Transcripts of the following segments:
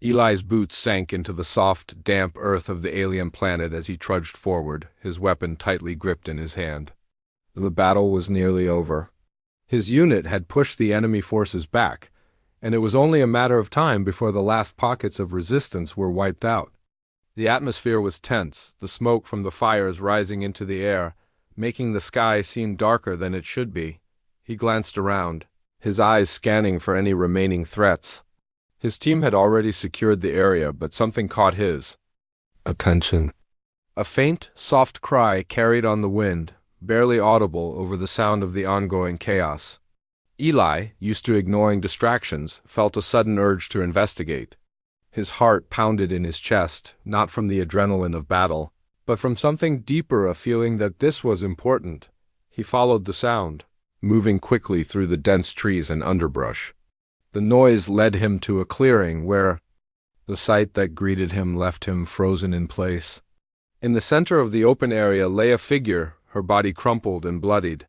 Eli's boots sank into the soft, damp earth of the alien planet as he trudged forward, his weapon tightly gripped in his hand. The battle was nearly over. His unit had pushed the enemy forces back, and it was only a matter of time before the last pockets of resistance were wiped out. The atmosphere was tense, the smoke from the fires rising into the air, making the sky seem darker than it should be. He glanced around, his eyes scanning for any remaining threats. His team had already secured the area, but something caught his attention. A faint, soft cry carried on the wind, barely audible over the sound of the ongoing chaos. Eli, used to ignoring distractions, felt a sudden urge to investigate. His heart pounded in his chest, not from the adrenaline of battle, but from something deeper, a feeling that this was important. He followed the sound, moving quickly through the dense trees and underbrush. The noise led him to a clearing where the sight that greeted him left him frozen in place. In the center of the open area lay a figure, her body crumpled and bloodied.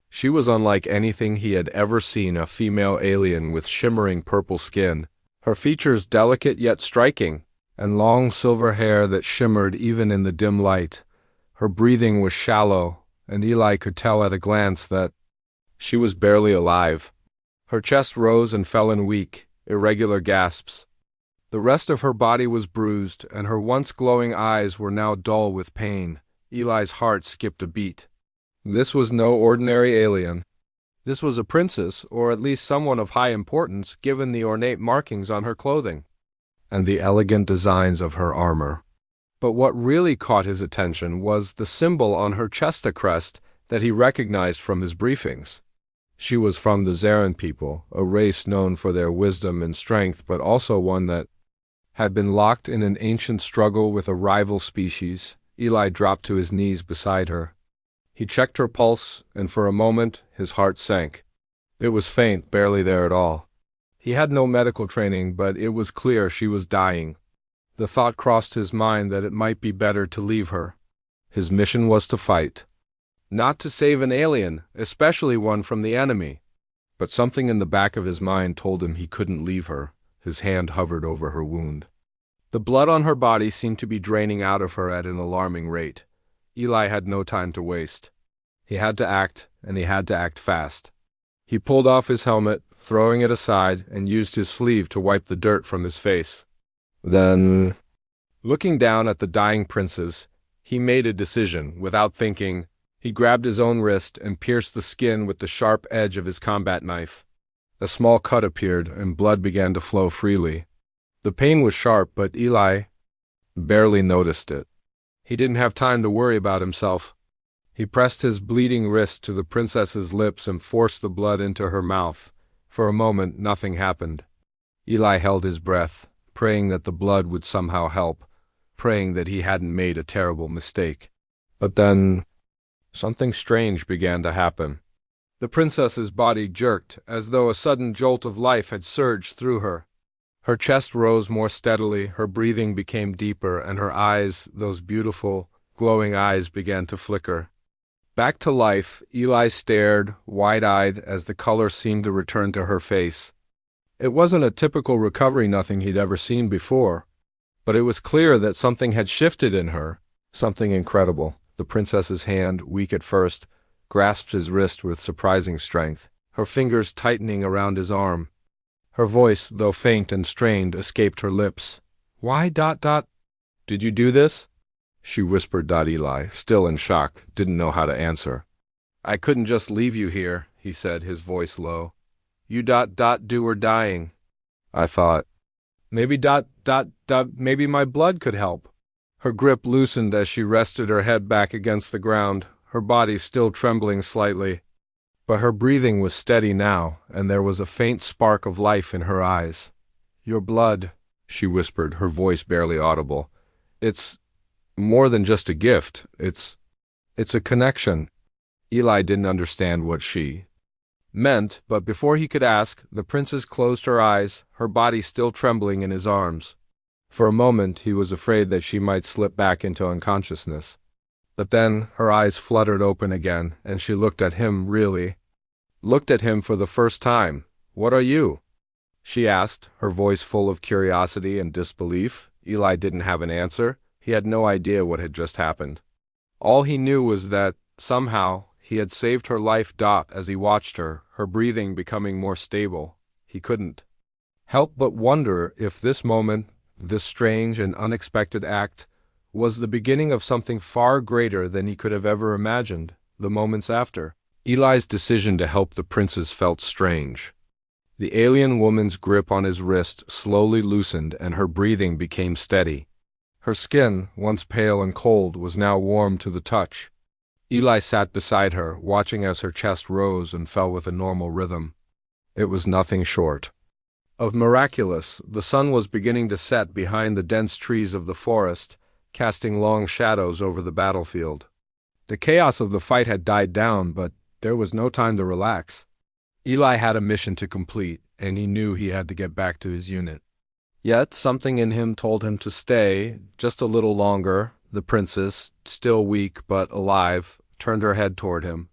She was unlike anything he had ever seen, a female alien with shimmering purple skin, her features delicate yet striking, and long silver hair that shimmered even in the dim light. Her breathing was shallow, and Eli could tell at a glance that she was barely alive. Her chest rose and fell in weak, irregular gasps. The rest of her body was bruised, and her once glowing eyes were now dull with pain. Eli's heart skipped a beat. This was no ordinary alien. This was a princess, or at least someone of high importance, given the ornate markings on her clothing and the elegant designs of her armor. But what really caught his attention was the symbol on her chest, a crest that he recognized from his briefings. She was from the Zarin people, a race known for their wisdom and strength, but also one that had been locked in an ancient struggle with a rival species. Eli dropped to his knees beside her. He checked her pulse, and for a moment his heart sank. It was faint, barely there at all. He had no medical training, but it was clear she was dying. The thought crossed his mind that it might be better to leave her. His mission was to fight. Not to save an alien, especially one from the enemy. But something in the back of his mind told him he couldn't leave her. His hand hovered over her wound. The blood on her body seemed to be draining out of her at an alarming rate. Eli had no time to waste. He had to act, and he had to act fast. He pulled off his helmet, throwing it aside, and used his sleeve to wipe the dirt from his face. Then, looking down at the dying princess, he made a decision. Without thinking, he grabbed his own wrist and pierced the skin with the sharp edge of his combat knife. A small cut appeared, and blood began to flow freely. The pain was sharp, but Eli barely noticed it. He didn't have time to worry about himself. He pressed his bleeding wrist to the princess's lips and forced the blood into her mouth. For a moment, nothing happened. Eli held his breath, praying that the blood would somehow help, praying that he hadn't made a terrible mistake. But then, something strange began to happen. The princess's body jerked, as though a sudden jolt of life had surged through her. Her chest rose more steadily, her breathing became deeper, and her eyes, those beautiful, glowing eyes, began to flicker. Back to life, Eli stared, wide-eyed, as the color seemed to return to her face. It wasn't a typical recovery, nothing he'd ever seen before, but it was clear that something had shifted in her, something incredible. The princess's hand, weak at first, grasped his wrist with surprising strength, her fingers tightening around his arm. Her voice, though faint and strained, escaped her lips. "Why, Did you do this?" she whispered. Eli, still in shock, didn't know how to answer. "I couldn't just leave you here," he said, his voice low. "You were dying. I thought, maybe maybe my blood could help." Her grip loosened as she rested her head back against the ground, her body still trembling slightly. But her breathing was steady now, and there was a faint spark of life in her eyes. "Your blood," she whispered, her voice barely audible. It's more than just a gift. It's a connection." Eli didn't understand what she meant, but before he could ask, the princess closed her eyes, her body still trembling in his arms. For a moment, he was afraid that she might slip back into unconsciousness. But then her eyes fluttered open again, and she looked at him for the first time. "What are you?" she asked, her voice full of curiosity and disbelief. Eli didn't have an answer. He had no idea what had just happened. All he knew was that, somehow, he had saved her life. As he watched her breathing becoming more stable, he couldn't help but wonder if this moment, this strange and unexpected act, was the beginning of something far greater than he could have ever imagined. The moments after, Eli's decision to help the princess felt strange. The alien woman's grip on his wrist slowly loosened and her breathing became steady. Her skin, once pale and cold, was now warm to the touch. Eli sat beside her, watching as her chest rose and fell with a normal rhythm. It was nothing short of miraculous. The sun was beginning to set behind the dense trees of the forest, casting long shadows over the battlefield. The chaos of the fight had died down, but there was no time to relax. Eli had a mission to complete, and he knew he had to get back to his unit. Yet something in him told him to stay just a little longer. The princess, still weak but alive, turned her head toward him.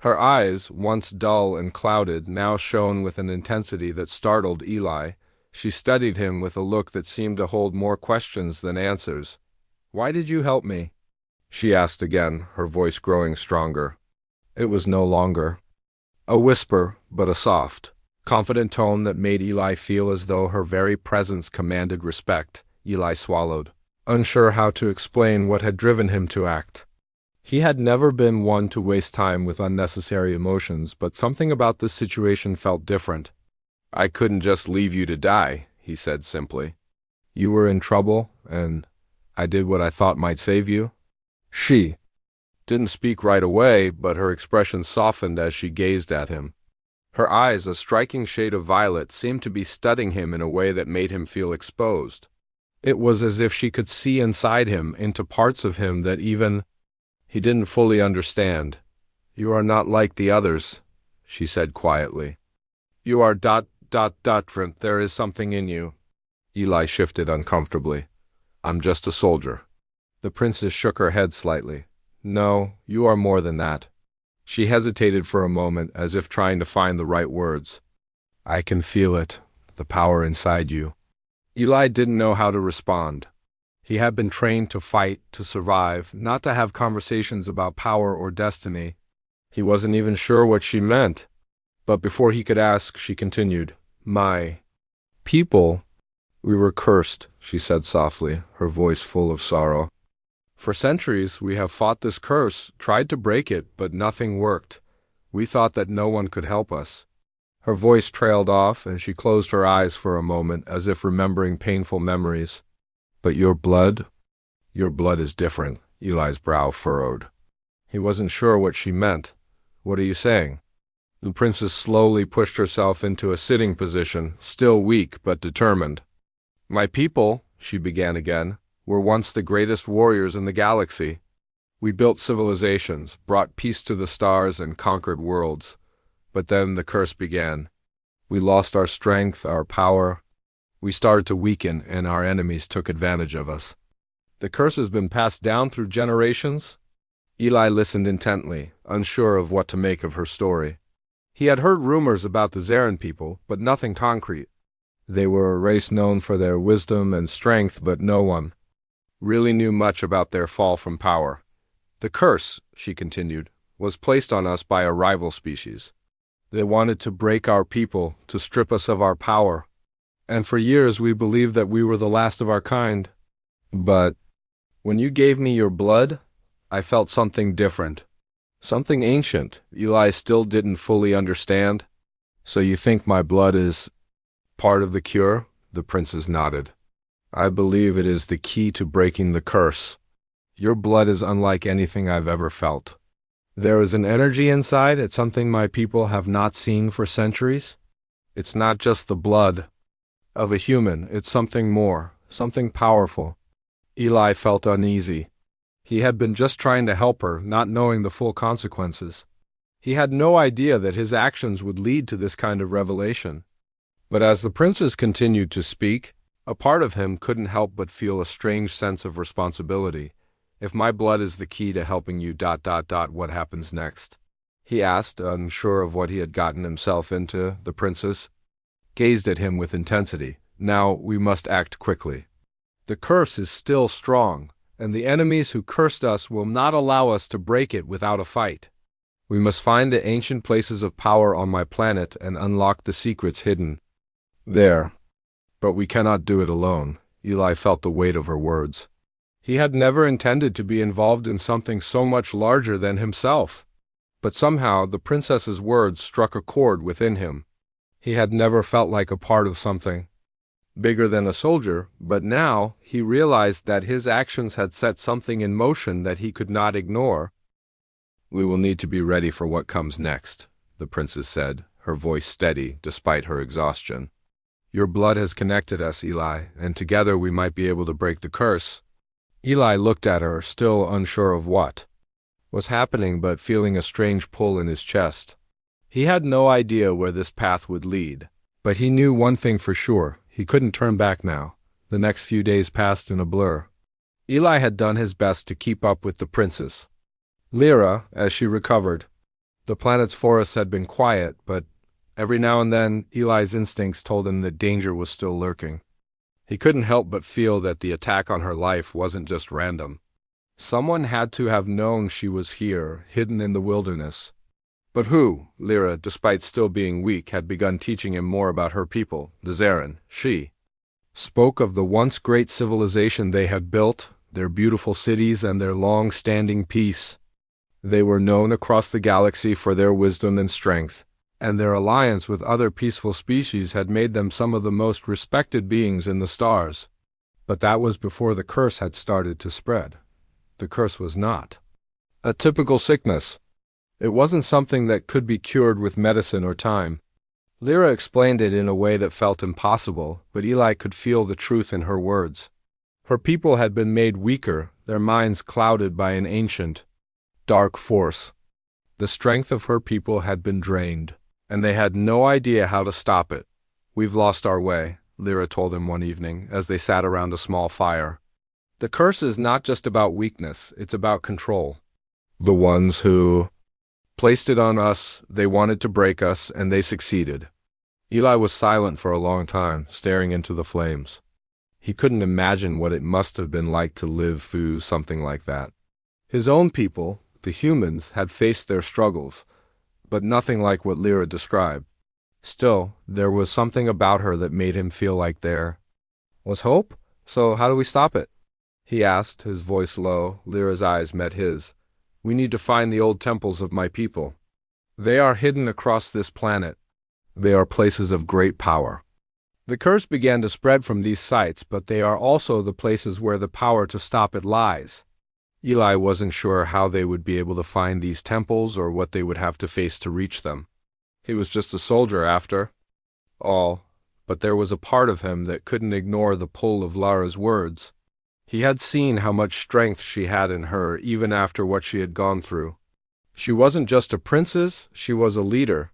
Her eyes, once dull and clouded, now shone with an intensity that startled Eli. She studied him with a look that seemed to hold more questions than answers. "Why did you help me?" she asked again, her voice growing stronger. It was no longer a whisper, but a soft, confident tone that made Eli feel as though her very presence commanded respect. Eli swallowed, unsure how to explain what had driven him to act. He had never been one to waste time with unnecessary emotions, but something about this situation felt different. "I couldn't just leave you to die," he said simply. "You were in trouble, and I did what I thought might save you." She didn't speak right away, but her expression softened as she gazed at him. Her eyes, a striking shade of violet, seemed to be studying him in a way that made him feel exposed. It was as if she could see inside him, into parts of him that even he didn't fully understand. "You are not like the others," she said quietly. "You are different. There is something in you." Eli shifted uncomfortably. "I'm just a soldier." The princess shook her head slightly. "No, you are more than that." She hesitated for a moment, as if trying to find the right words. "I can feel it, the power inside you." Eli didn't know how to respond. He had been trained to fight, to survive, not to have conversations about power or destiny. He wasn't even sure what she meant. But before he could ask, she continued, "My people, we were cursed," she said softly, her voice full of sorrow. "For centuries we have fought this curse, tried to break it, but nothing worked. We thought that no one could help us." Her voice trailed off, and she closed her eyes for a moment, as if remembering painful memories. "But your blood is different." Eli's brow furrowed. He wasn't sure what she meant. "What are you saying?" The princess slowly pushed herself into a sitting position, still weak but determined. "My people," she began again, "were once the greatest warriors in the galaxy. We built civilizations, brought peace to the stars, and conquered worlds. But then the curse began. We lost our strength, our power. We started to weaken, and our enemies took advantage of us. The curse has been passed down through generations." Eli listened intently, unsure of what to make of her story. He had heard rumors about the Zarin people, but nothing concrete. They were a race known for their wisdom and strength, but no one really knew much about their fall from power. "The curse," she continued, "was placed on us by a rival species. They wanted to break our people, to strip us of our power. And for years we believed that we were the last of our kind. But when you gave me your blood, I felt something different. Something ancient." Eli still didn't fully understand. "So you think my blood is part of the cure?" The princess nodded. "I believe it is the key to breaking the curse. Your blood is unlike anything I've ever felt. There is an energy inside. It's something my people have not seen for centuries. It's not just the blood of a human. It's something more, something powerful." Eli felt uneasy. He had been just trying to help her, not knowing the full consequences. He had no idea that his actions would lead to this kind of revelation. But as the princess continued to speak, a part of him couldn't help but feel a strange sense of responsibility. "If my blood is the key to helping you, what happens next?" he asked, unsure of what he had gotten himself into. The princess gazed at him with intensity. Now we must act quickly. The curse is still strong, and the enemies who cursed us will not allow us to break it without a fight. We must find the ancient places of power on my planet and unlock the secrets hidden there. But we cannot do it alone. Eli felt the weight of her words. He had never intended to be involved in something so much larger than himself. But somehow the princess's words struck a chord within him. He had never felt like a part of something bigger than a soldier, but now he realized that his actions had set something in motion that he could not ignore. "We will need to be ready for what comes next," the princess said, her voice steady despite her exhaustion. "Your blood has connected us, Eli, and together we might be able to break the curse." Eli looked at her, still unsure of what was happening but feeling a strange pull in his chest. He had no idea where this path would lead, but he knew one thing for sure. He couldn't turn back now. The next few days passed in a blur. Eli had done his best to keep up with the princess, Lyra, as she recovered. The planet's forests had been quiet, but every now and then Eli's instincts told him that danger was still lurking. He couldn't help but feel that the attack on her life wasn't just random. Someone had to have known she was here, hidden in the wilderness. But who? Lyra, despite still being weak, had begun teaching him more about her people, the Zaren. She spoke of the once great civilization they had built, their beautiful cities and their long-standing peace. They were known across the galaxy for their wisdom and strength, and their alliance with other peaceful species had made them some of the most respected beings in the stars. But that was before the curse had started to spread. The curse was not a typical sickness. It wasn't something that could be cured with medicine or time. Lyra explained it in a way that felt impossible, but Eli could feel the truth in her words. Her people had been made weaker, their minds clouded by an ancient, dark force. The strength of her people had been drained, and they had no idea how to stop it. "We've lost our way," Lyra told him one evening, as they sat around a small fire. "The curse is not just about weakness, it's about control. The ones who placed it on us, they wanted to break us, and they succeeded." Eli was silent for a long time, staring into the flames. He couldn't imagine what it must have been like to live through something like that. His own people, the humans, had faced their struggles, but nothing like what Lyra described. Still, there was something about her that made him feel like there was hope. "So how do we stop it?" he asked, his voice low. Lyra's eyes met his. "We need to find the old temples of my people. They are hidden across this planet. They are places of great power. The curse began to spread from these sites, but they are also the places where the power to stop it lies." Eli wasn't sure how they would be able to find these temples or what they would have to face to reach them. He was just a soldier after all, but there was a part of him that couldn't ignore the pull of Lara's words. He had seen how much strength she had in her even after what she had gone through. She wasn't just a princess, she was a leader,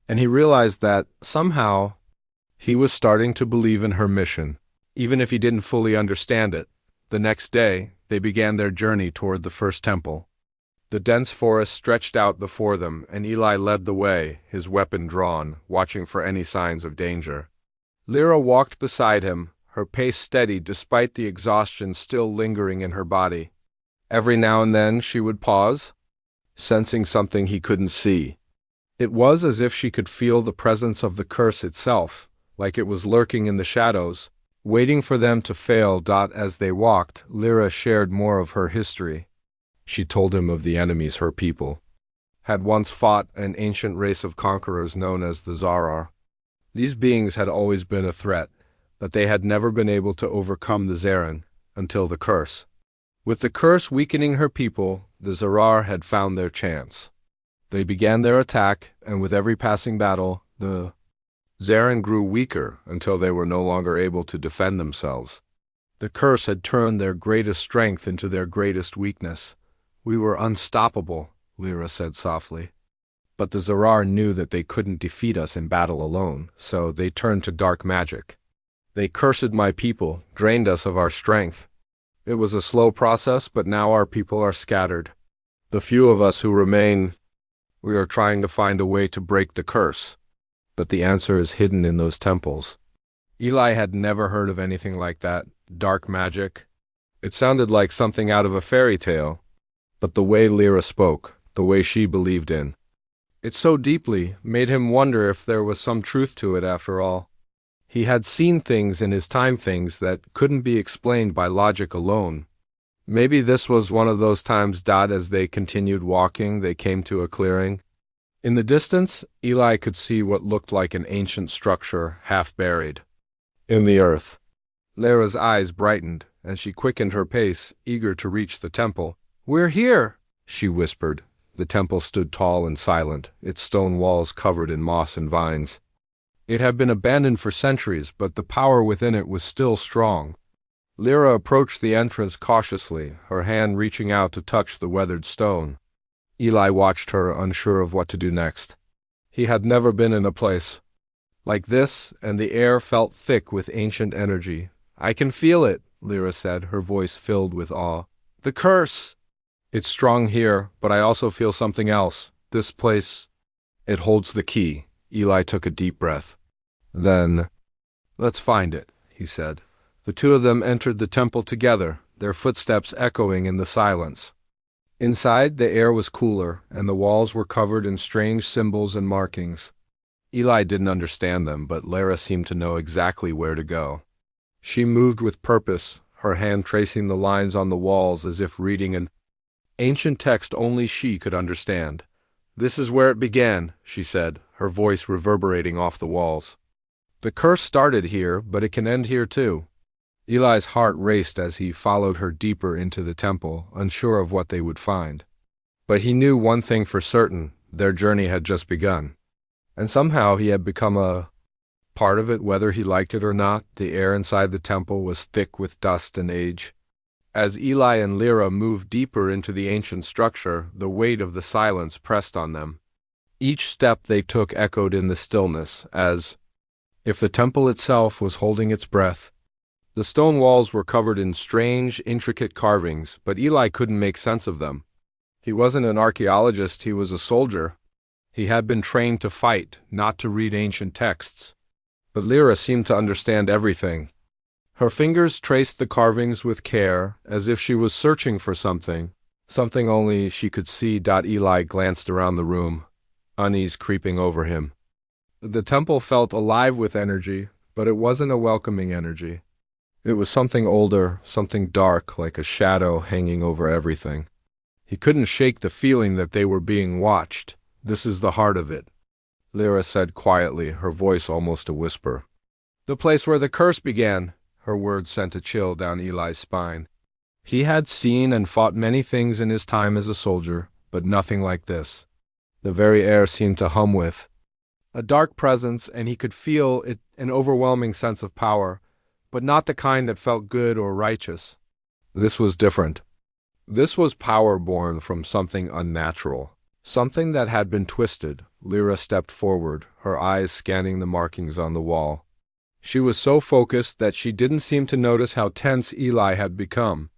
and he realized that, somehow, he was starting to believe in her mission, even if he didn't fully understand it. The next day, they began their journey toward the first temple. The dense forest stretched out before them, and Eli led the way, his weapon drawn, watching for any signs of danger. Lyra walked beside him, her pace steady despite the exhaustion still lingering in her body. Every now and then she would pause, sensing something he couldn't see. It was as if she could feel the presence of the curse itself, like it was lurking in the shadows, waiting for them to fail. As they walked, Lyra shared more of her history. She told him of the enemies her people had once fought, an ancient race of conquerors known as the Zarar. These beings had always been a threat, but they had never been able to overcome the Zaren until the curse. With the curse weakening her people, the Zarar had found their chance. They began their attack, and with every passing battle, the Zaren grew weaker until they were no longer able to defend themselves. The curse had turned their greatest strength into their greatest weakness. "We were unstoppable," Lyra said softly. "But the Zarar knew that they couldn't defeat us in battle alone, so they turned to dark magic. They cursed my people, drained us of our strength. It was a slow process, but now our people are scattered. The few of us who remain, we are trying to find a way to break the curse." But the answer is hidden in those temples. Eli had never heard of anything like that. Dark magic. It sounded like something out of a fairy tale. But the way Lyra spoke, the way she believed in it so deeply, made him wonder if there was some truth to it after all. He had seen things in his time, things that couldn't be explained by logic alone. Maybe this was one of those times. As they continued walking, they came to a clearing. In the distance, Eli could see what looked like an ancient structure, half buried in the earth. Lyra's eyes brightened, and she quickened her pace, eager to reach the temple. "We're here," she whispered. The temple stood tall and silent, its stone walls covered in moss and vines. It had been abandoned for centuries, but the power within it was still strong. Lyra approached the entrance cautiously, her hand reaching out to touch the weathered stone. Eli watched her, unsure of what to do next. He had never been in a place like this, and the air felt thick with ancient energy. "I can feel it," Lyra said, her voice filled with awe. "The curse! It's strong here, but I also feel something else. This place, it holds the key." Eli took a deep breath. "Then, let's find it," he said. The two of them entered the temple together, their footsteps echoing in the silence. Inside, the air was cooler, and the walls were covered in strange symbols and markings. Eli didn't understand them, but Lyra seemed to know exactly where to go. She moved with purpose, her hand tracing the lines on the walls as if reading an ancient text only she could understand. "This is where it began," she said, her voice reverberating off the walls. "The curse started here, but it can end here too." Eli's heart raced as he followed her deeper into the temple, unsure of what they would find. But he knew one thing for certain: their journey had just begun. And somehow he had become a part of it, whether he liked it or not. The air inside the temple was thick with dust and age. As Eli and Lyra moved deeper into the ancient structure, the weight of the silence pressed on them. Each step they took echoed in the stillness, as if the temple itself was holding its breath. The stone walls were covered in strange, intricate carvings, but Eli couldn't make sense of them. He wasn't an archaeologist, he was a soldier. He had been trained to fight, not to read ancient texts. But Lyra seemed to understand everything. Her fingers traced the carvings with care, as if she was searching for something only she could see. Eli glanced around the room, unease creeping over him. The temple felt alive with energy, but it wasn't a welcoming energy. It was something older, something dark, like a shadow hanging over everything. He couldn't shake the feeling that they were being watched. "This is the heart of it," Lyra said quietly, her voice almost a whisper. "The place where the curse began." Her words sent a chill down Eli's spine. He had seen and fought many things in his time as a soldier, but nothing like this. The very air seemed to hum with a dark presence, and he could feel it, an overwhelming sense of power, but not the kind that felt good or righteous. This was different. This was power born from something unnatural, something that had been twisted. Lyra stepped forward, her eyes scanning the markings on the wall. She was so focused that she didn't seem to notice how tense Eli had become.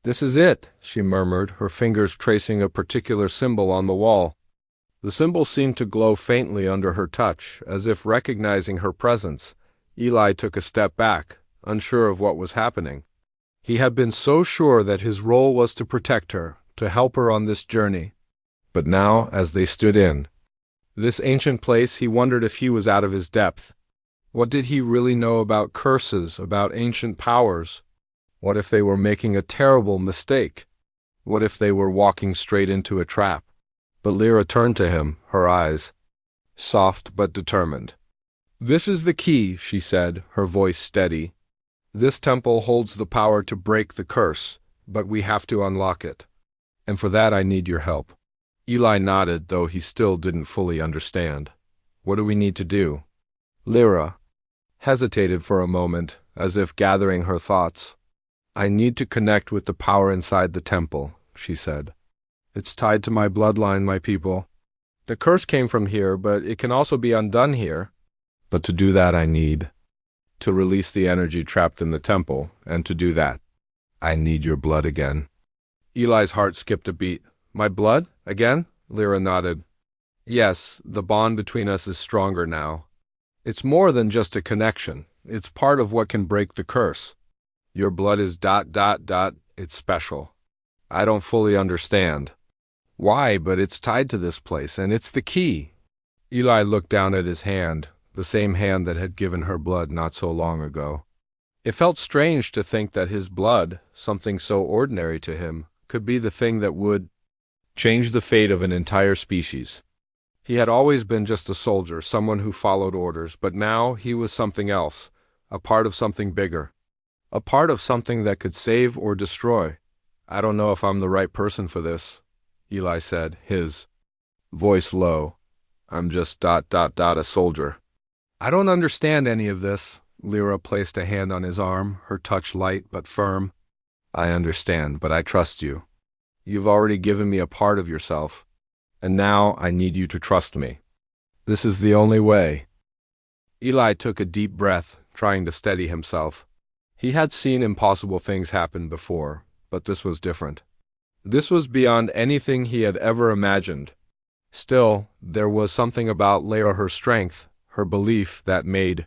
"This is it," she murmured, her fingers tracing a particular symbol on the wall. The symbol seemed to glow faintly under her touch, as if recognizing her presence. Eli took a step back, unsure of what was happening. He had been so sure that his role was to protect her, to help her on this journey. But now, as they stood in this ancient place, he wondered if he was out of his depth. What did he really know about curses, about ancient powers? What if they were making a terrible mistake? What if they were walking straight into a trap? But Lyra turned to him, her eyes soft but determined. "This is the key," she said, her voice steady. "This temple holds the power to break the curse, but we have to unlock it. And for that I need your help." Eli nodded, though he still didn't fully understand. "What do we need to do?" Lyra hesitated for a moment, as if gathering her thoughts. "I need to connect with the power inside the temple," she said. "It's tied to my bloodline, my people. The curse came from here, but it can also be undone here. But to do that I need to release the energy trapped in the temple, and to do that, I need your blood again." Eli's heart skipped a beat. "My blood? Again?" Lyra nodded. "Yes, the bond between us is stronger now. It's more than just a connection. It's part of what can break the curse. Your blood is ... It's special. I don't fully understand why, but it's tied to this place, and it's the key. Eli looked down at his hand, the same hand that had given her blood not so long ago. It felt strange to think that his blood, something so ordinary to him, could be the thing that would change the fate of an entire species. He had always been just a soldier, someone who followed orders, but now he was something else, a part of something bigger, a part of something that could save or destroy. I don't know if I'm the right person for this, Eli said, his voice low. I'm just ... a soldier. I don't understand any of this. Lyra placed a hand on his arm, her touch light but firm. I understand, but I trust you. You've already given me a part of yourself, and now I need you to trust me. This is the only way. Eli took a deep breath, trying to steady himself. He had seen impossible things happen before, but this was different. This was beyond anything he had ever imagined. Still, there was something about Lyra, her strength, her belief, that made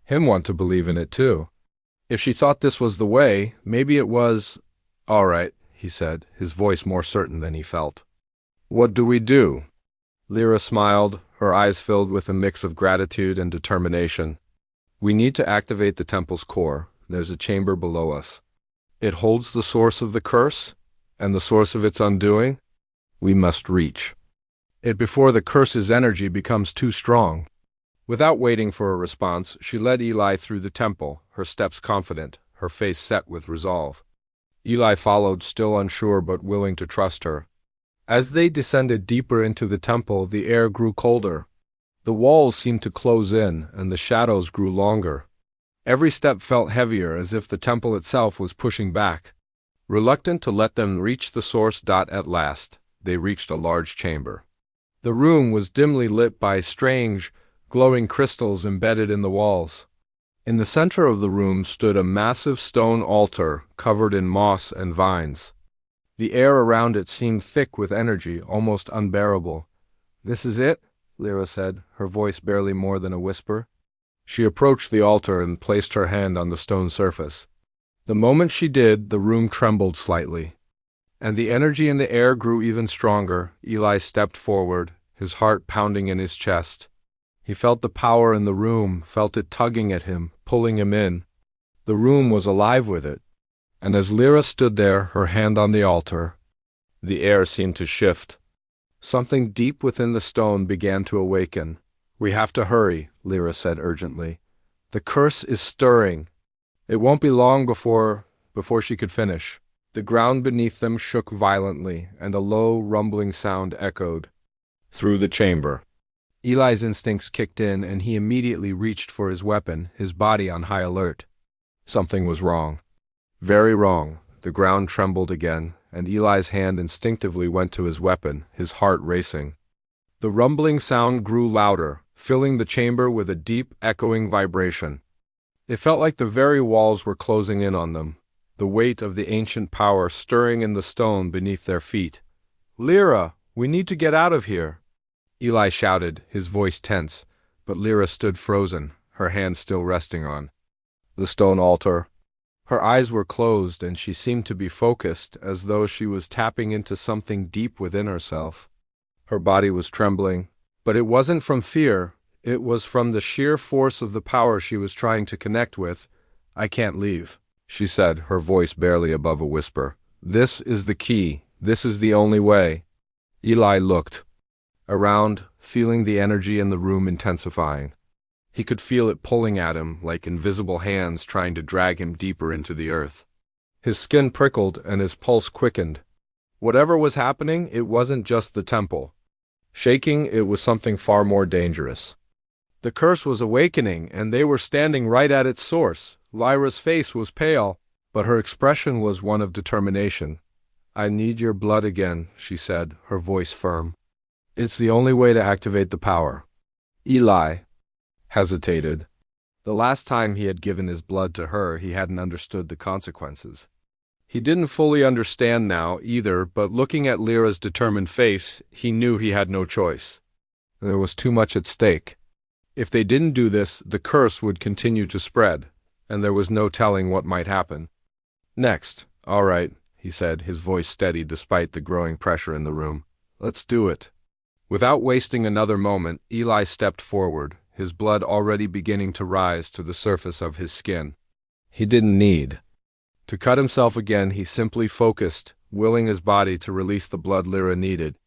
him want to believe in it too. If she thought this was the way, maybe it was. All right, he said, his voice more certain than he felt. What do we do? Lyra smiled, her eyes filled with a mix of gratitude and determination. We need to activate the temple's core. There's a chamber below us. It holds the source of the curse, and the source of its undoing. We must reach it before the curse's energy becomes too strong. Without waiting for a response, she led Eli through the temple, her steps confident, her face set with resolve. Eli followed, still unsure but willing to trust her. As they descended deeper into the temple, the air grew colder. The walls seemed to close in, and the shadows grew longer. Every step felt heavier, as if the temple itself was pushing back. Reluctant to let them reach the source. At last, they reached a large chamber. The room was dimly lit by strange, glowing crystals embedded in the walls. In the center of the room stood a massive stone altar covered in moss and vines. The air around it seemed thick with energy, almost unbearable. This is it, Lyra said, her voice barely more than a whisper. She approached the altar and placed her hand on the stone surface. The moment she did, the room trembled slightly, and the energy in the air grew even stronger. Eli stepped forward, his heart pounding in his chest. He felt the power in the room, felt it tugging at him, pulling him in. The room was alive with it. And as Lyra stood there, her hand on the altar, the air seemed to shift. Something deep within the stone began to awaken. We have to hurry, Lyra said urgently. The curse is stirring. It won't be long before she could finish. The ground beneath them shook violently, and a low, rumbling sound echoed through the chamber. Eli's instincts kicked in, and he immediately reached for his weapon, his body on high alert. Something was wrong. Very wrong. The ground trembled again, and Eli's hand instinctively went to his weapon, his heart racing. The rumbling sound grew louder, filling the chamber with a deep, echoing vibration. It felt like the very walls were closing in on them, the weight of the ancient power stirring in the stone beneath their feet. Lyra, we need to get out of here, Eli shouted, his voice tense, but Lyra stood frozen, her hand still resting on the stone altar. Her eyes were closed, and she seemed to be focused, as though she was tapping into something deep within herself. Her body was trembling, but it wasn't from fear. It was from the sheer force of the power she was trying to connect with. I can't leave, she said, her voice barely above a whisper. This is the key. This is the only way. Eli looked around, feeling the energy in the room intensifying. He could feel it pulling at him like invisible hands trying to drag him deeper into the earth. His skin prickled and his pulse quickened. Whatever was happening, it wasn't just the temple shaking, it was something far more dangerous. The curse was awakening, and they were standing right at its source. Lyra's face was pale, but her expression was one of determination. I need your blood again, she said, her voice firm. It's the only way to activate the power. Eli hesitated. The last time he had given his blood to her, he hadn't understood the consequences. He didn't fully understand now either, but looking at Lyra's determined face, he knew he had no choice. There was too much at stake. If they didn't do this, the curse would continue to spread, and there was no telling what might happen. Next. All right, he said, his voice steady despite the growing pressure in the room. Let's do it. Without wasting another moment, Eli stepped forward, his blood already beginning to rise to the surface of his skin. He didn't need to cut himself again. He simply focused, willing his body to release the blood Lyra needed.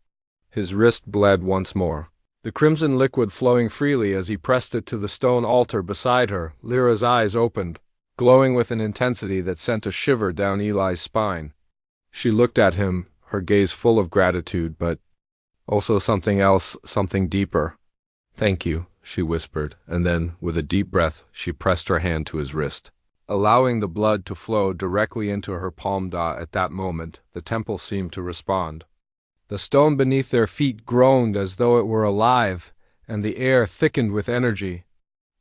His wrist bled once more, the crimson liquid flowing freely as he pressed it to the stone altar beside her. Lyra's eyes opened, glowing with an intensity that sent a shiver down Eli's spine. She looked at him, her gaze full of gratitude, but also something else, something deeper. "Thank you," she whispered, and then, with a deep breath, she pressed her hand to his wrist, allowing the blood to flow directly into her palm. At that moment, the temple seemed to respond. The stone beneath their feet groaned as though it were alive, and the air thickened with energy.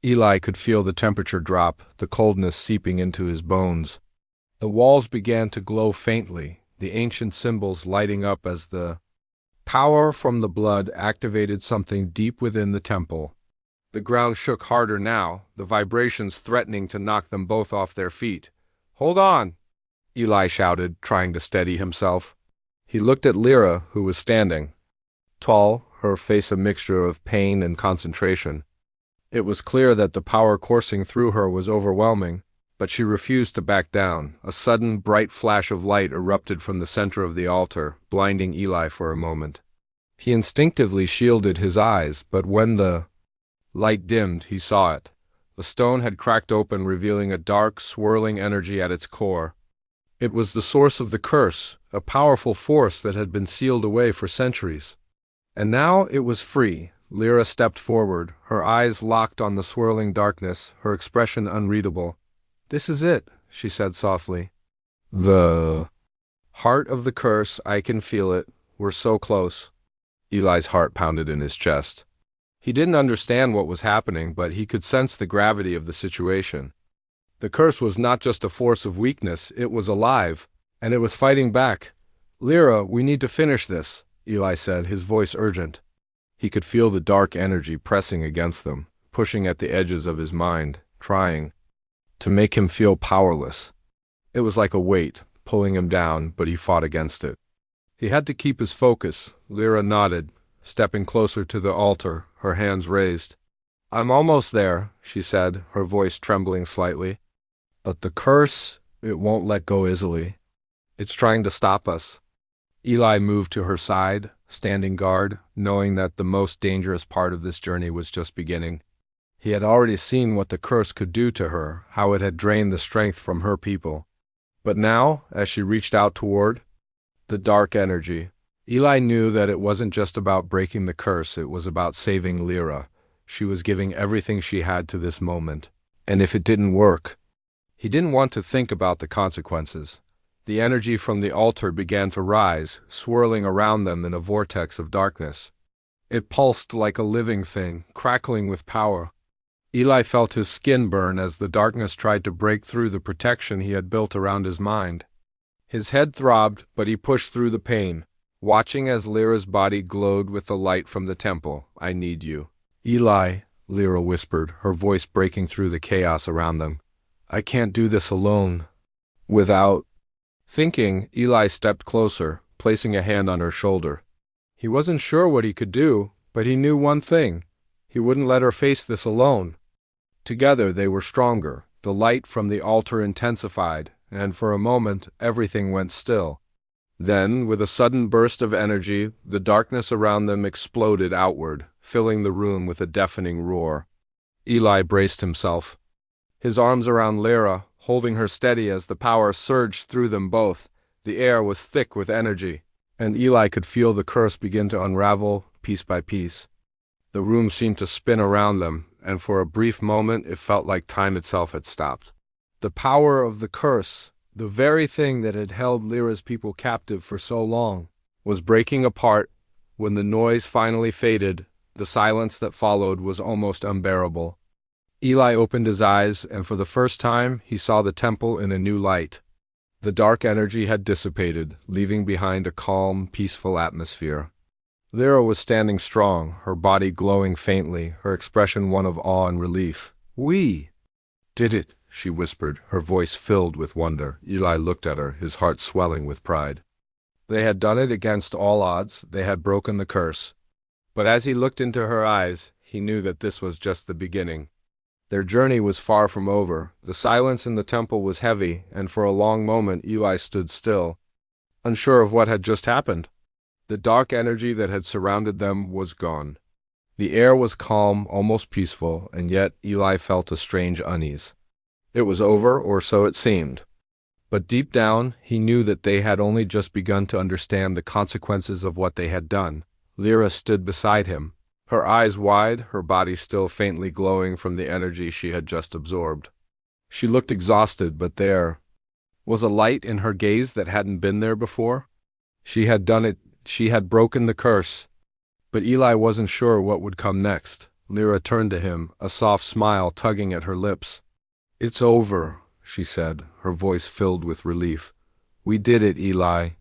Eli could feel the temperature drop, the coldness seeping into his bones. The walls began to glow faintly, the ancient symbols lighting up as the power from the blood activated something deep within the temple. The ground shook harder now, the vibrations threatening to knock them both off their feet. "Hold on!" Eli shouted, trying to steady himself. He looked at Lyra, who was standing, tall, her face a mixture of pain and concentration. It was clear that the power coursing through her was overwhelming, but she refused to back down. A sudden, bright flash of light erupted from the center of the altar, blinding Eli for a moment. He instinctively shielded his eyes, but when the light dimmed, he saw it. The stone had cracked open, revealing a dark, swirling energy at its core. It was the source of the curse, a powerful force that had been sealed away for centuries. And now it was free. Lyra stepped forward, her eyes locked on the swirling darkness, her expression unreadable. "This is it," she said softly. "The heart of the curse, I can feel it. We're so close." Eli's heart pounded in his chest. He didn't understand what was happening, but he could sense the gravity of the situation. The curse was not just a force of weakness, it was alive, and it was fighting back. "Lyra, we need to finish this," Eli said, his voice urgent. He could feel the dark energy pressing against them, pushing at the edges of his mind, trying to make him feel powerless. It was like a weight, pulling him down, but he fought against it. He had to keep his focus. Lyra nodded, stepping closer to the altar, her hands raised. "I'm almost there," she said, her voice trembling slightly. "But the curse, it won't let go easily. It's trying to stop us." Eli moved to her side, standing guard, knowing that the most dangerous part of this journey was just beginning. He had already seen what the curse could do to her, how it had drained the strength from her people. But now, as she reached out toward the dark energy, Eli knew that it wasn't just about breaking the curse, it was about saving Lyra. She was giving everything she had to this moment. And if it didn't work, he didn't want to think about the consequences. The energy from the altar began to rise, swirling around them in a vortex of darkness. It pulsed like a living thing, crackling with power. Eli felt his skin burn as the darkness tried to break through the protection he had built around his mind. His head throbbed, but he pushed through the pain, watching as Lyra's body glowed with the light from the temple. "I need you." "Eli," Lyra whispered, her voice breaking through the chaos around them. "I can't do this alone." Without thinking, Eli stepped closer, placing a hand on her shoulder. He wasn't sure what he could do, but he knew one thing. He wouldn't let her face this alone. Together they were stronger. The light from the altar intensified, and for a moment everything went still. Then, with a sudden burst of energy, the darkness around them exploded outward, filling the room with a deafening roar. Eli braced himself, his arms around Lyra, holding her steady as the power surged through them both. The air was thick with energy, and Eli could feel the curse begin to unravel piece by piece. The room seemed to spin around them, and for a brief moment it felt like time itself had stopped. The power of the curse, the very thing that had held Lyra's people captive for so long, was breaking apart. When the noise finally faded, the silence that followed was almost unbearable. Eli opened his eyes, and for the first time he saw the temple in a new light. The dark energy had dissipated, leaving behind a calm, peaceful atmosphere. Lyra was standing strong, her body glowing faintly, her expression one of awe and relief. "We did it," she whispered, her voice filled with wonder. Eli looked at her, his heart swelling with pride. They had done it against all odds, they had broken the curse. But as he looked into her eyes, he knew that this was just the beginning. Their journey was far from over. The silence in the temple was heavy, and for a long moment Eli stood still, unsure of what had just happened. The dark energy that had surrounded them was gone. The air was calm, almost peaceful, and yet Eli felt a strange unease. It was over, or so it seemed. But deep down, he knew that they had only just begun to understand the consequences of what they had done. Lyra stood beside him, her eyes wide, her body still faintly glowing from the energy she had just absorbed. She looked exhausted, but there was a light in her gaze that hadn't been there before. She had done it. She had broken the curse. But Eli wasn't sure what would come next. Lyra turned to him, a soft smile tugging at her lips. "It's over," she said, her voice filled with relief. "We did it, Eli."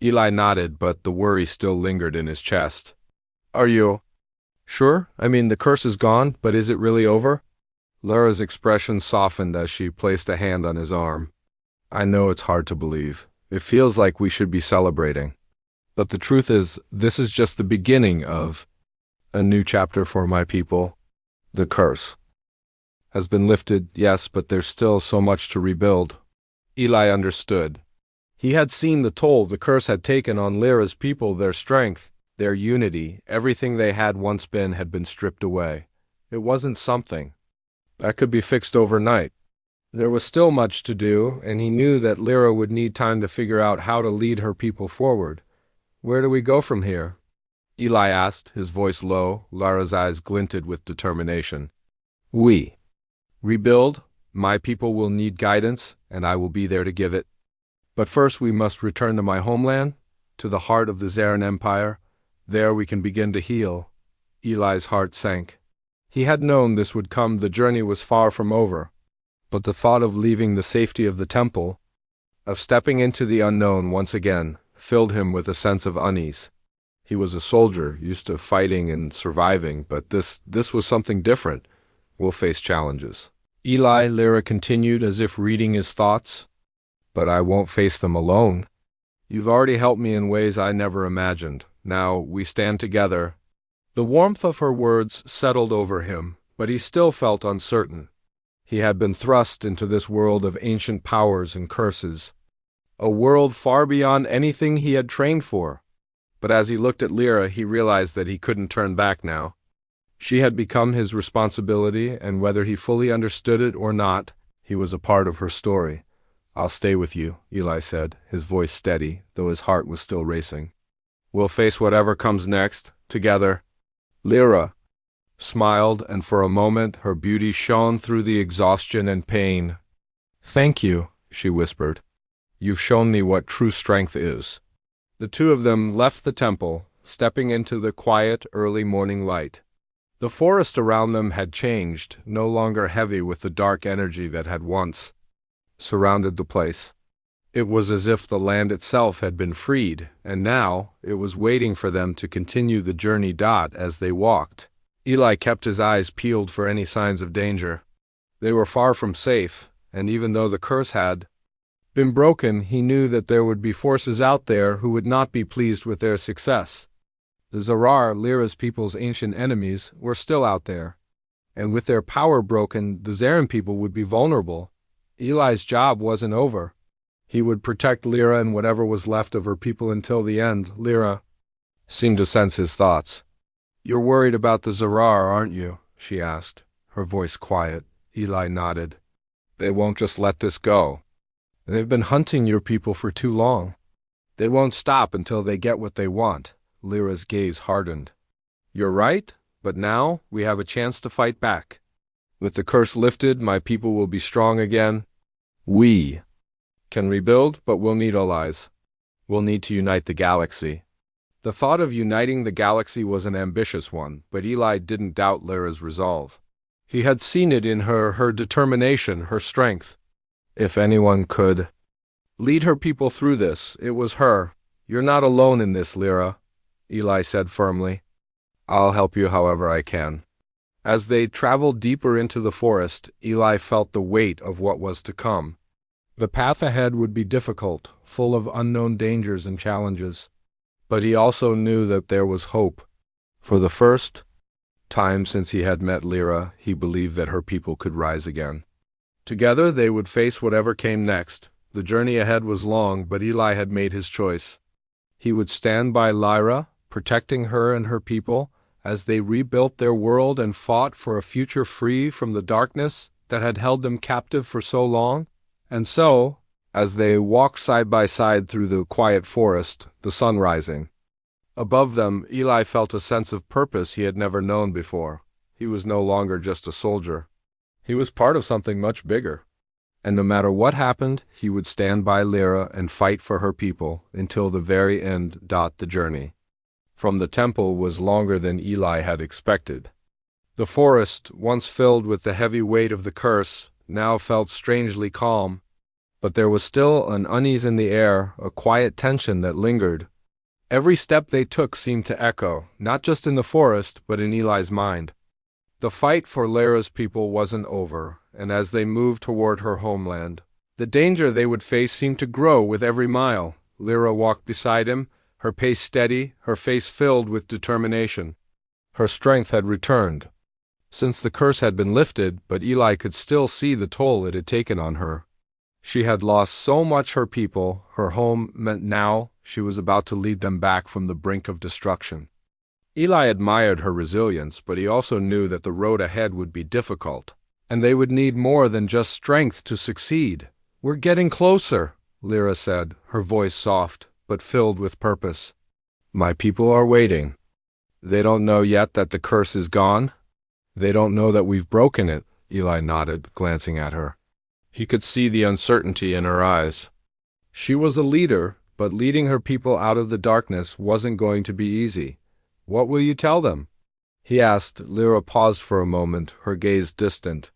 Eli nodded, but the worry still lingered in his chest. "Are you sure? I mean, the curse is gone, but is it really over?" Lyra's expression softened as she placed a hand on his arm. "I know it's hard to believe. It feels like we should be celebrating. But the truth is, this is just the beginning of a new chapter for my people. The curse has been lifted, yes, but there's still so much to rebuild." Eli understood. He had seen the toll the curse had taken on Lyra's people, their strength, their unity, everything they had once been had been stripped away. It wasn't something that could be fixed overnight. There was still much to do, and he knew that Lyra would need time to figure out how to lead her people forward. "Where do we go from here?" Eli asked, his voice low. Lyra's eyes glinted with determination. "We rebuild. My people will need guidance, and I will be there to give it. But first we must return to my homeland, to the heart of the Zarin Empire. There we can begin to heal." Eli's heart sank. He had known this would come. The journey was far from over. But the thought of leaving the safety of the temple, of stepping into the unknown once again, filled him with a sense of unease. He was a soldier, used to fighting and surviving, but this was something different. "We'll face challenges, Eli," Lyra continued as if reading his thoughts. "But I won't face them alone. You've already helped me in ways I never imagined. Now we stand together." The warmth of her words settled over him, but he still felt uncertain. He had been thrust into this world of ancient powers and curses, a world far beyond anything he had trained for. But as he looked at Lyra, he realized that he couldn't turn back now. She had become his responsibility, and whether he fully understood it or not, he was a part of her story. "I'll stay with you," Eli said, his voice steady, though his heart was still racing. "We'll face whatever comes next, together." Lyra smiled, and for a moment her beauty shone through the exhaustion and pain. "Thank you," she whispered. "You've shown me what true strength is." The two of them left the temple, stepping into the quiet, early morning light. The forest around them had changed, no longer heavy with the dark energy that had once surrounded the place. It was as if the land itself had been freed, and now it was waiting for them to continue the journey. As they walked, Eli kept his eyes peeled for any signs of danger. They were far from safe, and even though the curse had been broken, he knew that there would be forces out there who would not be pleased with their success. The Zarar, Lyra's people's ancient enemies, were still out there, and with their power broken, the Zarin people would be vulnerable. Eli's job wasn't over. He would protect Lyra and whatever was left of her people until the end. Lyra seemed to sense his thoughts. "You're worried about the Zarar, aren't you?" she asked, her voice quiet. Eli nodded. "They won't just let this go. They've been hunting your people for too long. They won't stop until they get what they want." Lyra's gaze hardened. "You're right, but now we have a chance to fight back. With the curse lifted, my people will be strong again. We can rebuild, but we'll need allies. We'll need to unite the galaxy." The thought of uniting the galaxy was an ambitious one, but Eli didn't doubt Lyra's resolve. He had seen it in her determination, her strength. If anyone could lead her people through this, it was her. "You're not alone in this, Lyra." Eli said firmly. I'll help you however I can. As they traveled deeper into the forest, Eli felt the weight of what was to come. The path ahead would be difficult, full of unknown dangers and challenges. But he also knew that there was hope. For the first time since he had met Lyra, he believed that her people could rise again. Together they would face whatever came next. The journey ahead was long, but Eli had made his choice. He would stand by Lyra, protecting her and her people, as they rebuilt their world and fought for a future free from the darkness that had held them captive for so long. And so, as they walked side by side through the quiet forest, the sun rising. Above them, Eli felt a sense of purpose he had never known before. He was no longer just a soldier. He was part of something much bigger. And no matter what happened, he would stand by Lyra and fight for her people until the very end. The journey from the temple was longer than Eli had expected. The forest, once filled with the heavy weight of the curse, now felt strangely calm. But there was still an unease in the air, a quiet tension that lingered. Every step they took seemed to echo, not just in the forest, but in Eli's mind. The fight for Lyra's people wasn't over, and as they moved toward her homeland, the danger they would face seemed to grow with every mile. Lyra walked beside him, her pace steady, her face filled with determination. Her strength had returned, since the curse had been lifted, but Eli could still see the toll it had taken on her. She had lost so much her people, her home meant now she was about to lead them back from the brink of destruction. Eli admired her resilience, but he also knew that the road ahead would be difficult, and they would need more than just strength to succeed. We're getting closer, Lyra said, her voice soft, but filled with purpose. My people are waiting. They don't know yet that the curse is gone. They don't know that we've broken it, Eli nodded, glancing at her. He could see the uncertainty in her eyes. She was a leader, but leading her people out of the darkness wasn't going to be easy. What will you tell them? He asked. Lyra paused for a moment, her gaze distant.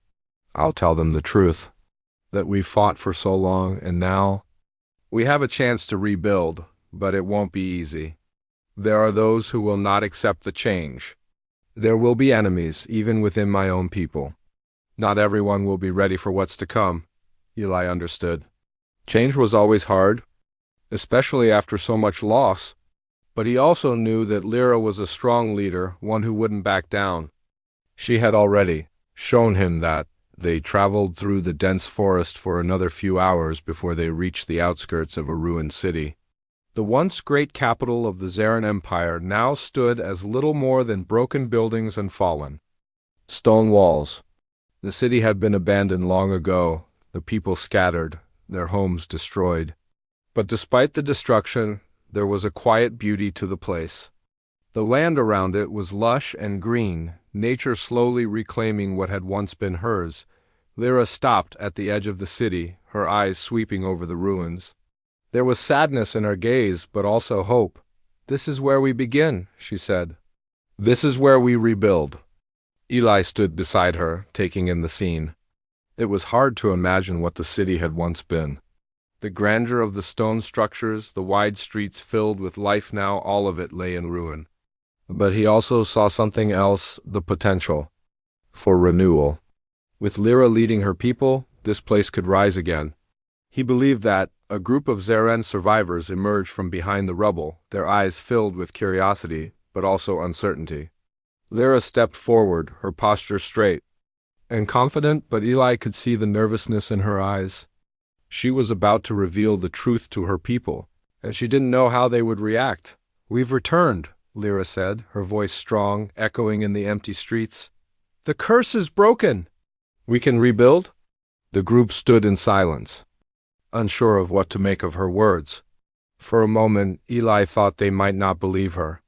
I'll tell them the truth. That we fought for so long, and now we have a chance to rebuild, but it won't be easy. There are those who will not accept the change. There will be enemies, even within my own people. Not everyone will be ready for what's to come. Eli understood. Change was always hard, especially after so much loss. But he also knew that Lyra was a strong leader, one who wouldn't back down. She had already shown him that. They traveled through the dense forest for another few hours before they reached the outskirts of a ruined city. The once great capital of the Zarin Empire now stood as little more than broken buildings and fallen stone walls. The city had been abandoned long ago, the people scattered, their homes destroyed. But despite the destruction, there was a quiet beauty to the place. The land around it was lush and green, nature slowly reclaiming what had once been hers. Lyra stopped at the edge of the city, her eyes sweeping over the ruins. There was sadness in her gaze, but also hope. This is where we begin, she said. This is where we rebuild. Eli stood beside her, taking in the scene. It was hard to imagine what the city had once been. The grandeur of the stone structures, the wide streets filled with life now, all of it lay in ruin. But he also saw something else, the potential for renewal. With Lyra leading her people, this place could rise again. He believed that a group of Zarin survivors emerged from behind the rubble, their eyes filled with curiosity, but also uncertainty. Lyra stepped forward, her posture straight and confident, but Eli could see the nervousness in her eyes. She was about to reveal the truth to her people, and she didn't know how they would react. We've returned, Lyra said, her voice strong, echoing in the empty streets. The curse is broken. We can rebuild? The group stood in silence, unsure of what to make of her words. For a moment, Eli thought they might not believe her.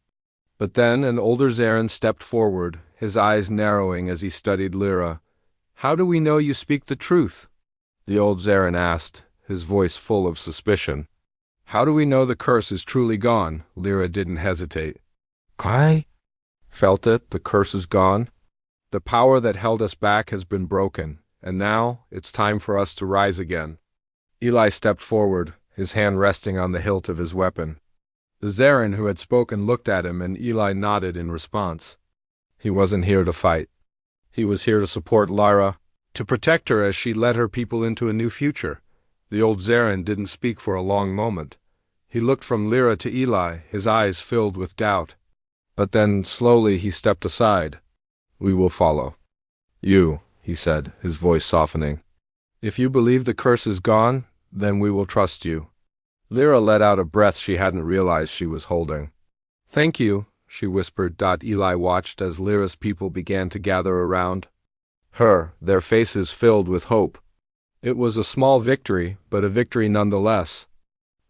But then an older Zarin stepped forward, his eyes narrowing as he studied Lyra. How do we know you speak the truth? The old Zarin asked, his voice full of suspicion. How do we know the curse is truly gone? Lyra didn't hesitate. I felt it. The curse is gone. The power that held us back has been broken, and now it's time for us to rise again. Eli stepped forward, his hand resting on the hilt of his weapon. The Zarin who had spoken looked at him, and Eli nodded in response. He wasn't here to fight. He was here to support Lyra, to protect her as she led her people into a new future. The old Zarin didn't speak for a long moment. He looked from Lyra to Eli, his eyes filled with doubt. But then, slowly, he stepped aside. "We will follow." "You," he said, his voice softening. "If you believe the curse is gone, then we will trust you." Lyra let out a breath she hadn't realized she was holding. "Thank you," she whispered. Eli watched as Lyra's people began to gather around her, their faces filled with hope. It was a small victory, but a victory nonetheless.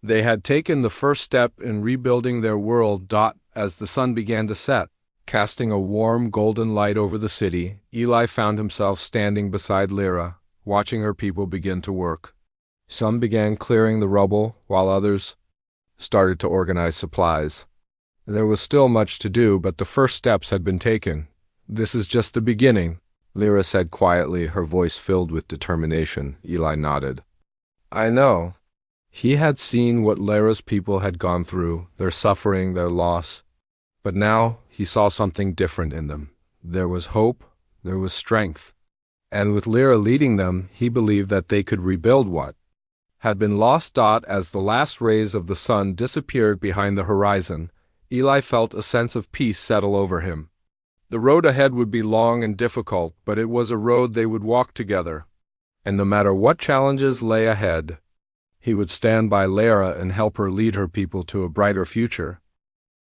They had taken the first step in rebuilding their world. As the sun began to set, casting a warm golden light over the city, Eli found himself standing beside Lyra, watching her people begin to work. Some began clearing the rubble, while others started to organize supplies. There was still much to do, but the first steps had been taken. "This is just the beginning," Lyra said quietly, her voice filled with determination. Eli nodded. "I know." He had seen what Lyra's people had gone through, their suffering, their loss. But now he saw something different in them. There was hope, there was strength. And with Lyra leading them, he believed that they could rebuild what had been lost. As the last rays of the sun disappeared behind the horizon, Eli felt a sense of peace settle over him. The road ahead would be long and difficult, but it was a road they would walk together. And no matter what challenges lay ahead, he would stand by Lyra and help her lead her people to a brighter future.